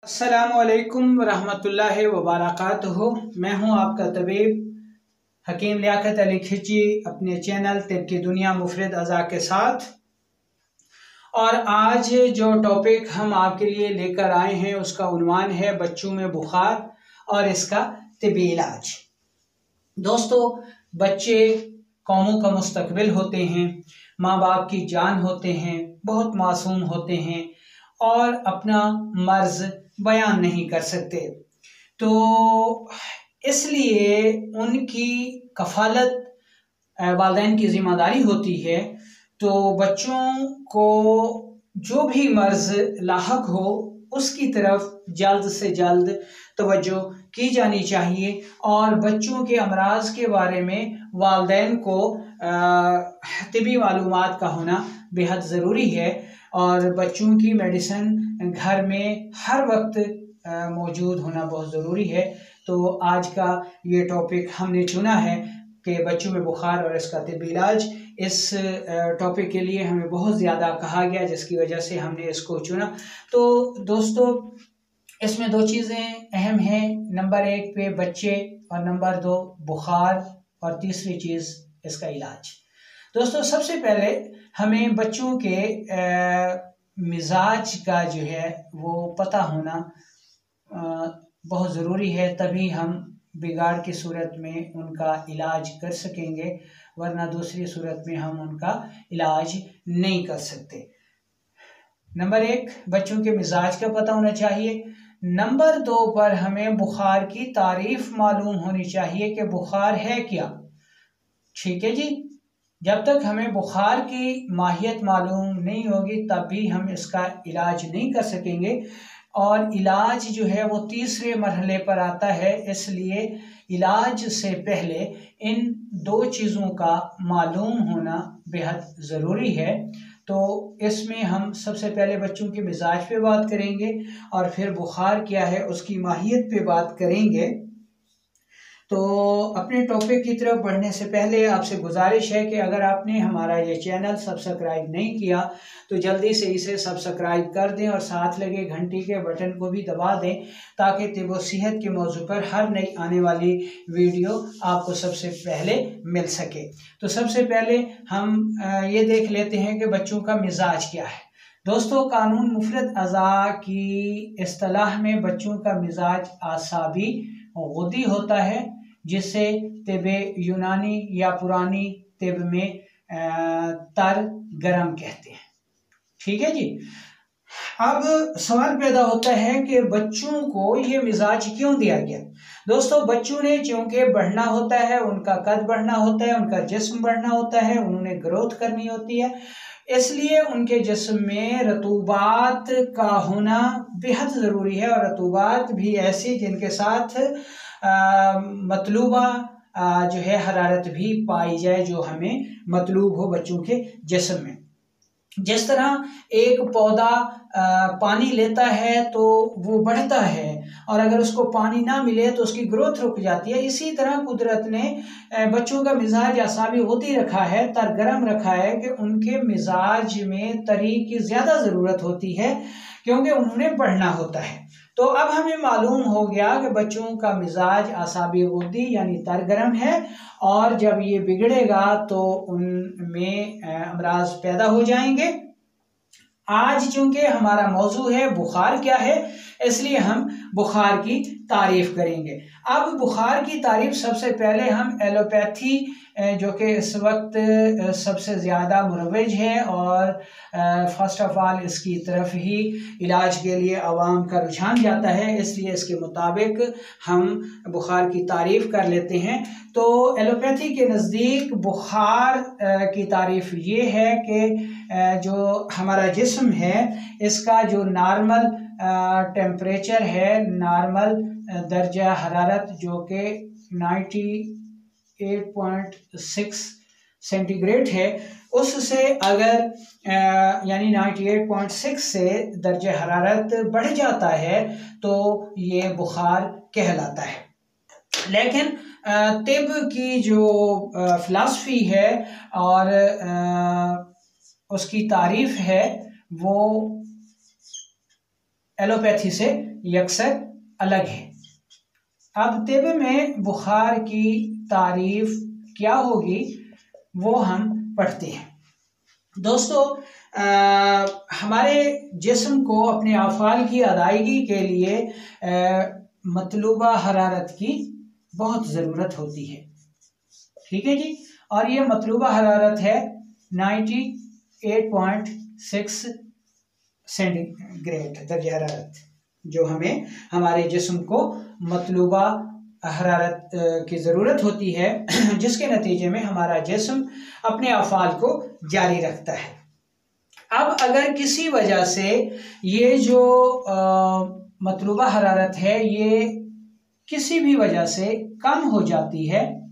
अस्सलामुअलैकुम रहमतुल्लाहि वबरकातुहू। मैं हूं आपका तबीब हकीम लियाकत अली खिची अपने चैनल तिब की दुनिया मुफरद अज़ा के साथ। और आज जो टॉपिक हम आपके लिए लेकर आए हैं उसका उन्वान है बच्चों में बुखार और इसका तिबी इलाज। दोस्तों, बच्चे कौमों का मुस्तकबिल होते हैं, माँ बाप की जान होते हैं, बहुत मासूम होते हैं और अपना मर्ज बयान नहीं कर सकते। तो इसलिए उनकी कफालत वालिदैन की जिम्मेदारी होती है। तो बच्चों को जो भी मर्ज लाहक हो उसकी तरफ जल्द से जल्द तवज्जो की जानी चाहिए और बच्चों के अमराज के बारे में वालिदैन को तिबी मालूमात का होना बेहद ज़रूरी है। और बच्चों की मेडिसिन घर में हर वक्त मौजूद होना बहुत ज़रूरी है। तो आज का ये टॉपिक हमने चुना है कि बच्चों में बुखार और इसका तिबी इलाज। इस टॉपिक के लिए हमें बहुत ज़्यादा कहा गया जिसकी वजह से हमने इसको चुना। तो दोस्तों, इसमें दो चीज़ें अहम हैं, नंबर 1 पे बच्चे और नंबर 2 बुखार और तीसरी चीज़ इसका इलाज। दोस्तों, सबसे पहले हमें बच्चों के मिजाज का जो है वो पता होना बहुत ज़रूरी है, तभी हम बिगाड़ की सूरत में उनका इलाज कर सकेंगे, वरना दूसरी सूरत में हम उनका इलाज नहीं कर सकते। नंबर 1 बच्चों के मिजाज का पता होना चाहिए। नंबर 2 पर हमें बुखार की तारीफ मालूम होनी चाहिए कि बुखार है क्या। ठीक है जी। जब तक हमें बुखार की माहियत मालूम नहीं होगी तब भी हम इसका इलाज नहीं कर सकेंगे। और इलाज जो है वो तीसरे मरहले पर आता है, इसलिए इलाज से पहले इन दो चीज़ों का मालूम होना बेहद ज़रूरी है। तो इसमें हम सबसे पहले बच्चों के मिजाज पे बात करेंगे और फिर बुखार क्या है उसकी माहियत पे बात करेंगे। तो अपने टॉपिक की तरफ बढ़ने से पहले आपसे गुजारिश है कि अगर आपने हमारा ये चैनल सब्सक्राइब नहीं किया तो जल्दी से इसे सब्सक्राइब कर दें और साथ लगे घंटी के बटन को भी दबा दें ताकि तिब व सेहत के मौजू पर हर नई आने वाली वीडियो आपको सबसे पहले मिल सके। तो सबसे पहले हम ये देख लेते हैं कि बच्चों का मिजाज क्या है। दोस्तों, कानून मुफरद अज़ा की इस्तिलाह में बच्चों का मिजाज आसाबी गुदी होता है, जिसे तिब यूनानी या पुरानी तिब में तर गरम कहते हैं। ठीक है जी। अब सवाल पैदा होता है कि बच्चों को ये मिजाज क्यों दिया गया। दोस्तों, बच्चों ने चूंकि बढ़ना होता है, उनका कद बढ़ना होता है, उनका जिस्म बढ़ना होता है, उन्होंने ग्रोथ करनी होती है, इसलिए उनके जिस्म में रतूबात का होना बेहद ज़रूरी है। और रतूबात भी ऐसी जिनके साथ मतलूबा जो है हरारत भी पाई जाए, जो हमें मतलूब हो बच्चों के जिस्म में। जिस तरह एक पौधा पानी लेता है तो वो बढ़ता है और अगर उसको पानी ना मिले तो उसकी ग्रोथ रुक जाती है, इसी तरह कुदरत ने बच्चों का मिजाज आसाबी होती रखा है, तरगरम रखा है कि उनके मिजाज में तरी की ज़्यादा ज़रूरत होती है क्योंकि उन्होंने बढ़ना होता है। तो अब हमें मालूम हो गया कि बच्चों का मिजाज आसाबी गुद्दी यानी तरगरम है और जब ये बिगड़ेगा तो उनमें अमराज पैदा हो जाएंगे। आज चूंकि हमारा मौजू है बुखार क्या है, इसलिए हम बुखार की तारीफ करेंगे। अब बुखार की तारीफ सबसे पहले हम एलोपैथी जो कि इस वक्त सबसे ज़्यादा मुरव्वज है और फर्स्ट ऑफ ऑल इसकी तरफ ही इलाज के लिए आवाम का रुझान जाता है, इसलिए इसके मुताबिक हम बुखार की तारीफ कर लेते हैं। तो एलोपैथी के नज़दीक बुखार की तारीफ ये है कि जो हमारा जिस्म है इसका जो नॉर्मल टेम्परेचर है, नॉर्मल दर्जा हरारत जो कि 98.6 सेंटीग्रेड है, उससे अगर यानी 98.6 से दर्जा हरारत बढ़ जाता है तो ये बुखार कहलाता है। लेकिन तिब की जो फ़िलासफ़ी है और उसकी तारीफ है वो एलोपैथी से यकसर अलग है। अब तिब में बुखार की तारीफ क्या होगी वो हम पढ़ते हैं। दोस्तों, हमारे जिस्म को अपने अफ़आल की अदायगी के लिए मतलूबा हरारत की बहुत ज़रूरत होती है। ठीक है जी, और ये मतलूबा हरारत है 98.6 सेंटीग्रेड दर्जे हरारत, जो हमें हमारे जिस्म को मतलूबा हरारत की ज़रूरत होती है, जिसके नतीजे में हमारा जिस्म अपने अफ़आल को जारी रखता है। अब अगर किसी वजह से ये जो मतलूबा हरारत है ये किसी भी वजह से कम हो जाती है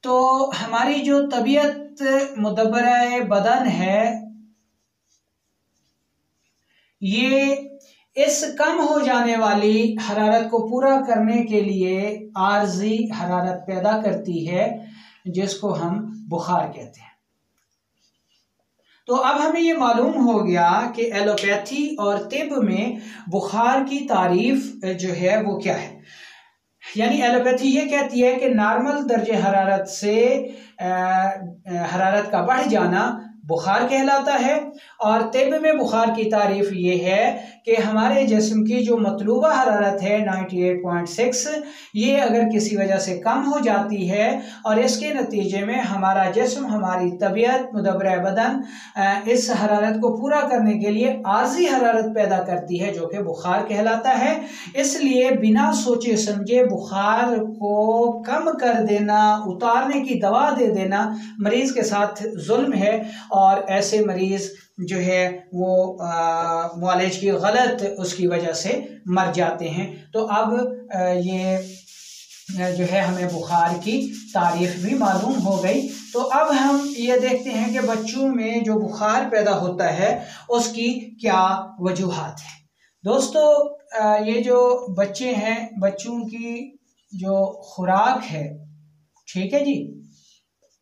तो हमारी जो तबीयत मुदब्बरा बदन है ये इस कम हो जाने वाली हरारत को पूरा करने के लिए आर्जी हरारत पैदा करती है, जिसको हम बुखार कहते हैं। तो अब हमें ये मालूम हो गया कि एलोपैथी और तिब में बुखार की तारीफ जो है वो क्या है। यानी एलोपैथी ये कहती है कि नॉर्मल दर्जे हरारत से हरारत का बढ़ जाना बुखार कहलाता है, और तिब में बुखार की तारीफ ये है कि हमारे जिस्म की जो मतलूबा हरारत है 98.6 ये अगर किसी वजह से कम हो जाती है और इसके नतीजे में हमारा जिस्म, हमारी तबीयत मुदब्बरा बदन इस हरारत को पूरा करने के लिए आर्जी हरारत पैदा करती है, जो कि बुखार कहलाता है। इसलिए बिना सोचे समझे बुखार को कम कर देना, उतारने की दवा दे देना मरीज़ के साथ जुल्म है, और ऐसे मरीज़ जो है वो मुआलिज की गलत उसकी वजह से मर जाते हैं। तो अब ये जो है हमें बुखार की तारीफ भी मालूम हो गई। तो अब हम ये देखते हैं कि बच्चों में जो बुखार पैदा होता है उसकी क्या वजूहात है। दोस्तों, ये जो बच्चे हैं, बच्चों की जो खुराक है, ठीक है जी,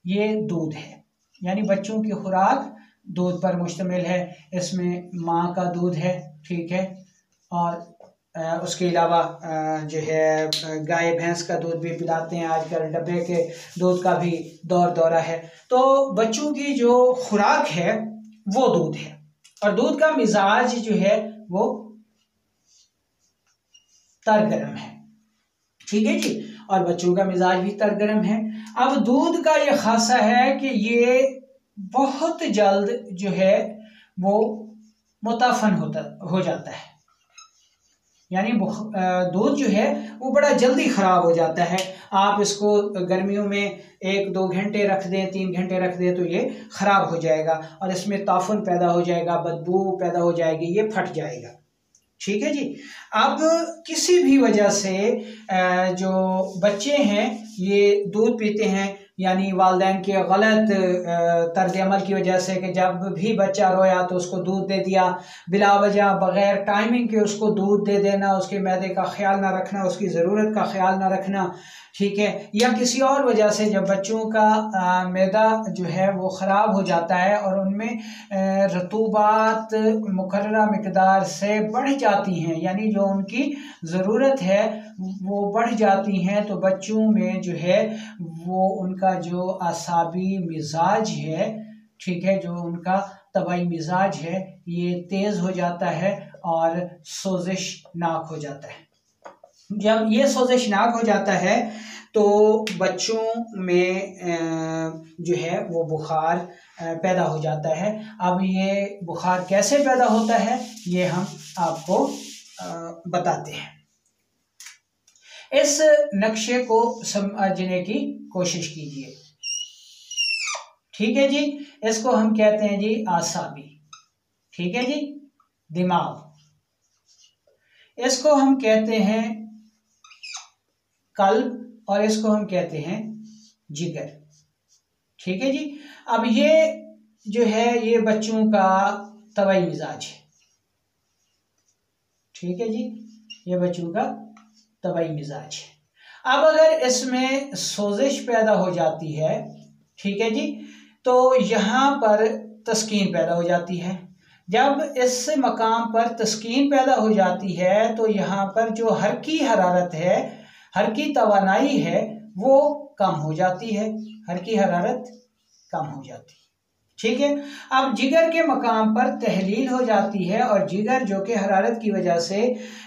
ये दूध है। यानी बच्चों की खुराक दूध पर मुश्तमिल है। इसमें माँ का दूध है, ठीक है, और उसके अलावा जो है गाय भैंस का दूध भी पिलाते हैं। आजकल डब्बे के दूध का भी दौरा है। तो बच्चों की जो खुराक है वो दूध है, और दूध का मिजाज जो है वो तरगरम है, ठीक है जी, और बच्चों का मिजाज भी तरगरम है। अब दूध का ये खासा है कि ये बहुत जल्द जो है वो मुताफन हो जाता है। यानी दूध जो है वो बड़ा जल्दी ख़राब हो जाता है। आप इसको गर्मियों में 1-2 घंटे रख दें, 3 घंटे रख दें तो ये ख़राब हो जाएगा, और इसमें ताफुन पैदा हो जाएगा, बदबू पैदा हो जाएगी, ये फट जाएगा, ठीक है जी। अब किसी भी वजह से जो बच्चे हैं ये दूध पीते हैं, यानी वालिदैन के गलत तर्ज अमल की वजह से कि जब भी बच्चा रोया तो उसको दूध दे दिया, बिला वजह बग़ैर टाइमिंग के उसको दूध दे देना, उसके मैदे का ख्याल ना रखना, उसकी ज़रूरत का ख्याल ना रखना, ठीक है, या किसी और वजह से जब बच्चों का मैदा जो है वो ख़राब हो जाता है और उनमें रतूबात मुकर्ररा मिकदार से बढ़ जाती हैं, यानी जो उनकी ज़रूरत है वो बढ़ जाती हैं, तो बच्चों में जो है वो उनका जो आसाबी मिजाज है, ठीक है, जो उनका तबाई मिजाज है ये तेज़ हो जाता है और सोजिशनाक हो जाता है। जब ये सोजिशनाक हो जाता है तो बच्चों में जो है वो बुखार पैदा हो जाता है। अब ये बुखार कैसे पैदा होता है ये हम आपको बताते हैं। इस नक्शे को समझने की कोशिश कीजिए, ठीक है जी। इसको हम कहते हैं जी आसाबी, ठीक है जी, दिमाग। इसको हम कहते हैं कल्ब, और इसको हम कहते हैं जिगर, ठीक है जी। अब ये जो है ये बच्चों का तबाई मिजाज है, ठीक है जी, ये बच्चों का तबाई मिजाज है। अब अगर इसमें सोजिश पैदा हो जाती है, ठीक है जी, तो यहाँ पर तस्कीन पैदा हो जाती है। जब इस मकाम पर तस्कीन पैदा हो जाती है तो यहाँ पर जो हरकी हरारत है, हरकी तवानाई है, वो कम हो जाती है, हरकी हरारत कम हो जाती है। ठीक है। अब जिगर के मकाम पर तहलील हो जाती है और जिगर जो कि हरारत की वजह से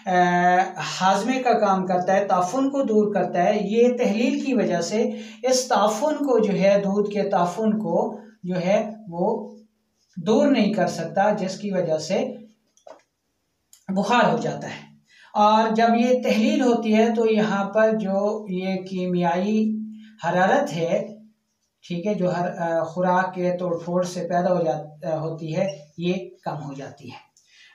हाजमे का काम करता है, ताफुन को दूर करता है, ये तहलील की वजह से इस ताफुन को जो है, दूध के ताफुन को जो है वो दूर नहीं कर सकता, जिसकी वजह से बुखार हो जाता है। और जब ये तहलील होती है तो यहाँ पर जो ये कीमियाई हरारत है, ठीक है, जो हर खुराक के तोड़-फोड़ से पैदा होती है, ये कम हो जाती है।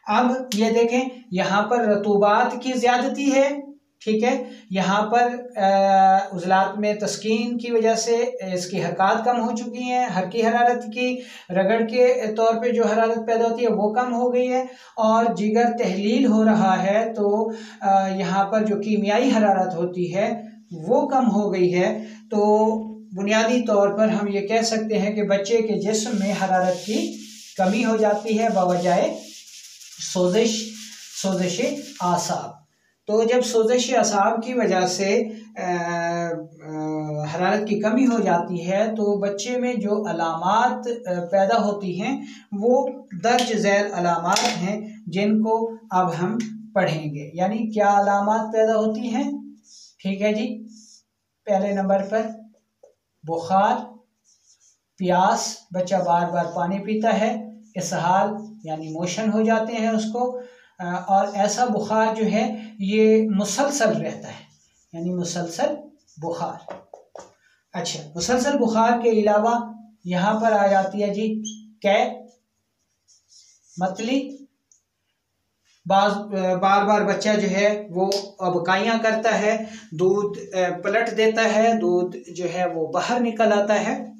अब ये देखें, यहाँ पर रतूबात की ज़्यादती है, ठीक है, यहाँ पर उज़लात में तस्कीन की वजह से इसकी हरकत कम हो चुकी हैं, हरकी हरारत की रगड़ के तौर पे जो हरारत पैदा होती है वो कम हो गई है, और जिगर तहलील हो रहा है तो यहाँ पर जो कीमियाई हरारत होती है वो कम हो गई है। तो बुनियादी तौर पर हम ये कह सकते हैं कि बच्चे के जिस्म में हरारत की कमी हो जाती है बवजह सोजिश आसाब। तो जब सोजिश आसाब की वजह से हरारत की कमी हो जाती है तो बच्चे में जो अलामात पैदा होती हैं वो दर्ज झैल अलामात हैं, जिनको अब हम पढ़ेंगे। यानी क्या अलामात पैदा होती हैं? ठीक है जी, पहले नंबर पर बुखार, प्यास, बच्चा बार बार पानी पीता है, इसहाल यानी मोशन हो जाते हैं उसको, और ऐसा बुखार जो है ये मुसलसल रहता है, यानी मुसलसल बुखार। अच्छा, मुसलसल बुखार के अलावा यहाँ पर आ जाती है जी कै, मतली, बार बार बच्चा जो है वो अबकाइयाँ करता है, दूध पलट देता है, दूध जो है वो बाहर निकल आता है।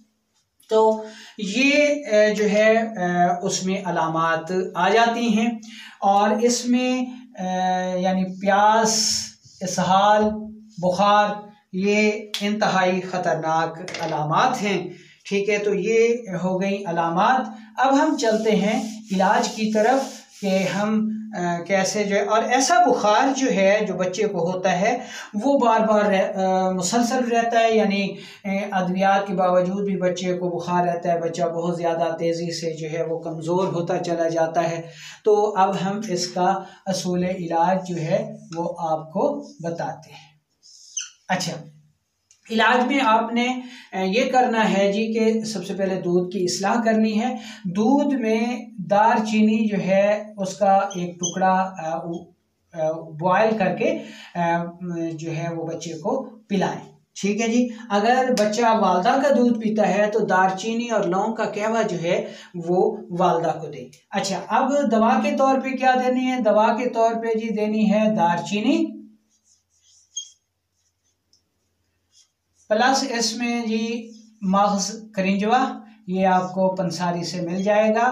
तो ये जो है उसमें अलामात आ जाती हैं, और इसमें यानी प्यास, इसहाल, बुखार, ये इंतहाई ख़तरनाक अलामात हैं। ठीक है, तो ये हो गई अलामात। अब हम चलते हैं इलाज की तरफ कि हम कैसे जो है, और ऐसा बुखार जो है जो बच्चे को होता है वो बार बार मुसलसल रहता है, यानी अद्वियात के बावजूद भी बच्चे को बुखार रहता है, बच्चा बहुत ज़्यादा तेज़ी से जो है वो कमज़ोर होता चला जाता है। तो अब हम इसका असूल इलाज जो है वो आपको बताते हैं। अच्छा, इलाज में आपने ये करना है जी कि सबसे पहले दूध की इस्लाह करनी है। दूध में दारचीनी जो है उसका एक टुकड़ा बॉयल करके जो है वो बच्चे को पिलाएं। ठीक है जी। अगर बच्चा वालदा का दूध पीता है तो दारचीनी और लौंग का कहवा जो है वो वालदा को दे। अच्छा, अब दवा के तौर पे क्या देनी है? दवा के तौर पे जी देनी है दारचीनी प्लस इसमें जी मग्ज करिंजवा, ये आपको पंसारी से मिल जाएगा।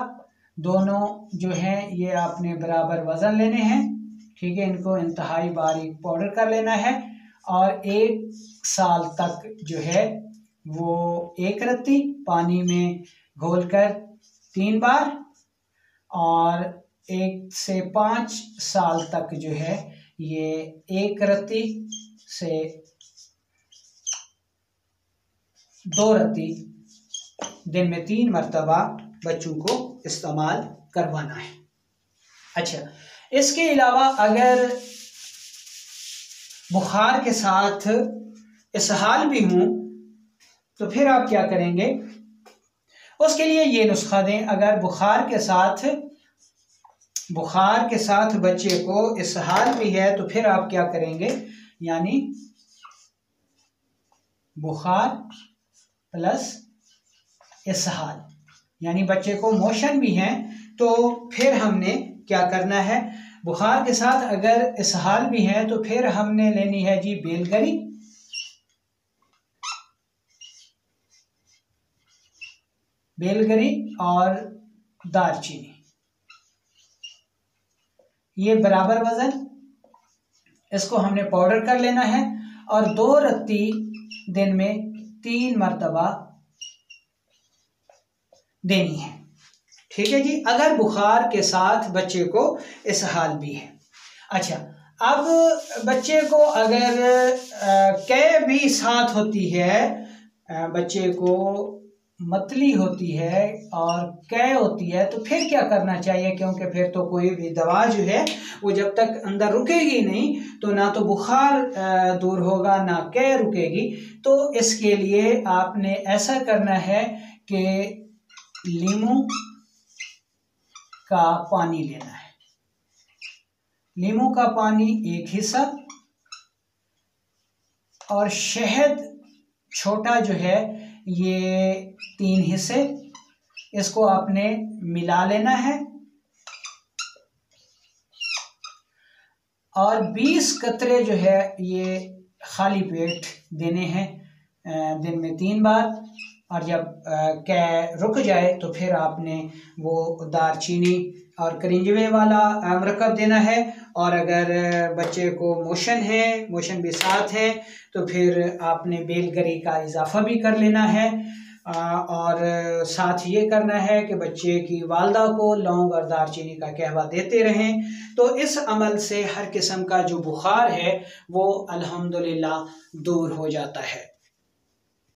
दोनों जो हैं ये आपने बराबर वज़न लेने हैं। ठीक है, इनको इंतहाई बारीक पाउडर कर लेना है, और 1 साल तक जो है वो एक रत्ती पानी में घोलकर 3 बार, और 1 से 5 साल तक जो है ये एक रत्ती से 2 रत्ती दिन में 3 मरतबा बच्चों को इस्तेमाल करवाना है। अच्छा, इसके अलावा अगर बुखार के साथ इसहाल भी हों तो फिर आप क्या करेंगे? उसके लिए ये नुस्खा दें। अगर बुखार के साथ बच्चे को इसहाल भी है तो फिर आप क्या करेंगे? यानी बुखार प्लस इसहाल, यानी बच्चे को मोशन भी हैं तो फिर हमने क्या करना है? बुखार के साथ अगर इसहाल भी है तो फिर हमने लेनी है जी बेलगरी, और दारचीनी, ये बराबर वजन, इसको हमने पाउडर कर लेना है, और 2 रत्ती दिन में 3 मरतबा देनी है। ठीक है जी, अगर बुखार के साथ बच्चे को इसहाल भी है। अच्छा, अब बच्चे को अगर कै भी साथ होती है, बच्चे को मतली होती है और कै होती है, तो फिर क्या करना चाहिए? क्योंकि फिर तो कोई भी दवा जो है वो जब तक अंदर रुकेगी नहीं तो ना तो बुखार दूर होगा ना कै रुकेगी। तो इसके लिए आपने ऐसा करना है कि लीमू का पानी लेना है। लीमू का पानी 1 हिस्सा और शहद छोटा जो है ये 3 हिस्से, इसको आपने मिला लेना है और 20 कतरे जो है ये खाली पेट देने हैं दिन में 3 बार। और जब कै रुक जाए तो फिर आपने वो दारचीनी और करिंजवे वाला मरकब देना है। और अगर बच्चे को मोशन भी साथ है तो फिर आपने बेलगरी का इजाफा भी कर लेना है। और साथ ये करना है कि बच्चे की वालदा को लौंग और दारचीनी का कहवा देते रहें। तो इस अमल से हर किस्म का जो बुखार है वो अल्हम्दुलिल्लाह दूर हो जाता है।